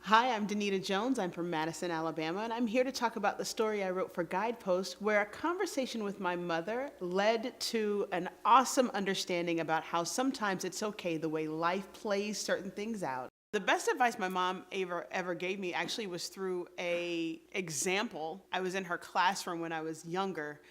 Hi, I'm Danita Jones. I'm from Madison, Alabama, and I'm here to talk about the story I wrote for Guideposts, where a conversation with my mother led to an awesome understanding about how sometimes it's okay the way life plays certain things out. The best advice my mom ever gave me actually was through a example. I was in her classroom when I was younger.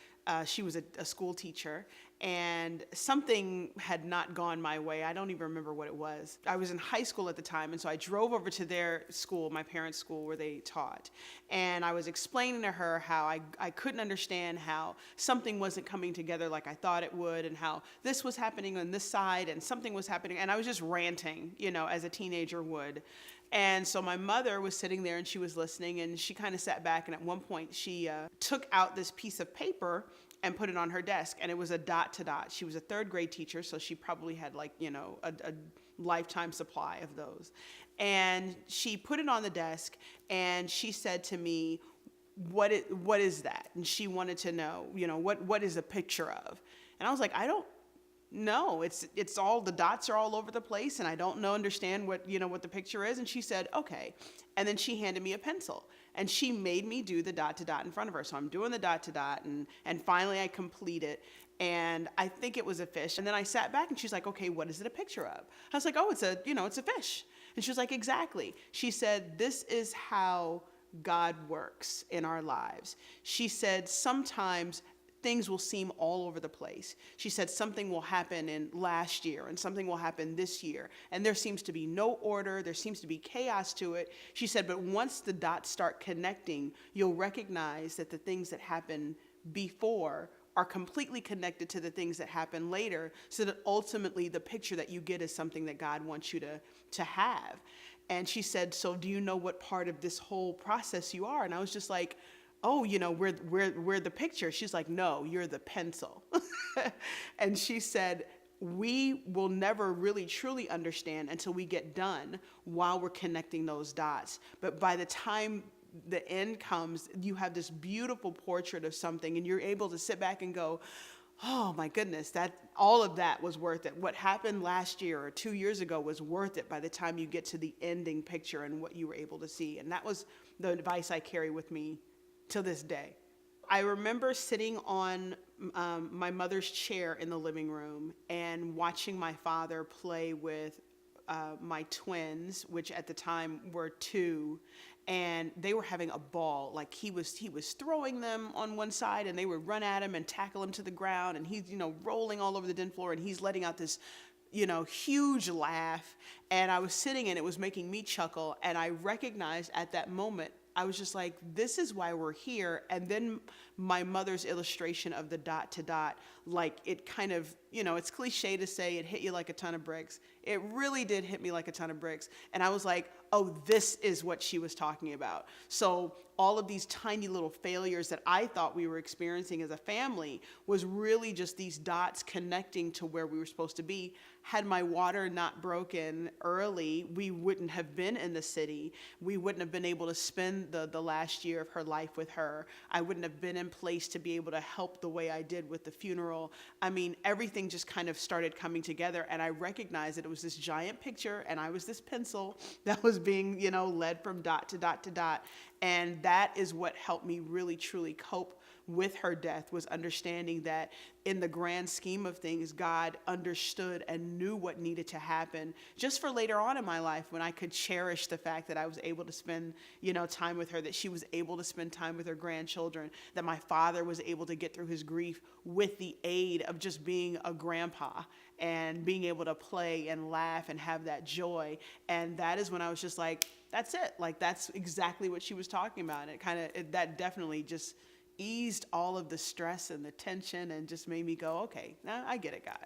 She was a school teacher, and something had not gone my way. I don't even remember what it was. I was in high school at the time, and so I drove over to their school, my parents' school, where they taught. And I was explaining to her how I couldn't understand how something wasn't coming together like I thought it would, and how this was happening on this side and something was happening. And I was just ranting, as a teenager would. And so my mother was sitting there and she was listening, and she kind of sat back, and at one point she took out this piece of paper and put it on her desk, and it was a dot to dot. She was a third grade teacher, so she probably had a lifetime supply of those. And she put it on the desk, and she said to me, what is that? And she wanted to know, what is a picture of? And I was like, I don't know. It's all, the dots are all over the place, and I don't understand what the picture is. And she said, okay. And then she handed me a pencil, and she made me do the dot to dot in front of her. So I'm doing the dot to dot, and finally I complete it. And I think it was a fish. And then I sat back, and she's like, okay, what is it a picture of? I was like, oh, it's a fish. And she was like, exactly. She said, this is how God works in our lives. She said, sometimes things will seem all over the place. She said something will happen in last year and something will happen this year, and there seems to be no order, there seems to be chaos to it. She said, but once the dots start connecting, you'll recognize that the things that happen before are completely connected to the things that happen later, so that ultimately the picture that you get is something that God wants you to have. And she said, so do you know what part of this whole process you are? And I was just like, oh, we're the picture. She's like, no, you're the pencil. And she said, we will never really truly understand until we get done while we're connecting those dots. But by the time the end comes, you have this beautiful portrait of something, and you're able to sit back and go, oh my goodness, that all of that was worth it. What happened last year or 2 years ago was worth it by the time you get to the ending picture and what you were able to see. And that was the advice I carry with me to this day. I remember sitting on my mother's chair in the living room and watching my father play with my twins, which at the time were 2, and they were having a ball. Like he was throwing them on one side, and they would run at him and tackle him to the ground, and he's rolling all over the den floor, and he's letting out this huge laugh. And I was sitting, and it was making me chuckle, and I recognized at that moment, I was just like, this is why we're here. And then my mother's illustration of the dot to dot, like it kind of, it's cliche to say it hit you like a ton of bricks. It really did hit me like a ton of bricks. And I was like, oh, this is what she was talking about. So all of these tiny little failures that I thought we were experiencing as a family was really just these dots connecting to where we were supposed to be. Had my water not broken early, we wouldn't have been in the city. We wouldn't have been able to spend the last year of her life with her. I wouldn't have been in place to be able to help the way I did with the funeral. I mean, everything just kind of started coming together, and I recognized that it was this giant picture, and I was this pencil that was being, led from dot to dot to dot. And that is what helped me really, truly cope with her death, was understanding that in the grand scheme of things, God understood and knew what needed to happen just for later on in my life, when I could cherish the fact that I was able to spend, time with her, that she was able to spend time with her grandchildren, that my father was able to get through his grief with the aid of just being a grandpa and being able to play and laugh and have that joy. And that is when I was just like, that's it. Like, that's exactly what she was talking about. And that definitely just eased all of the stress and the tension and just made me go, okay, now I get it, God.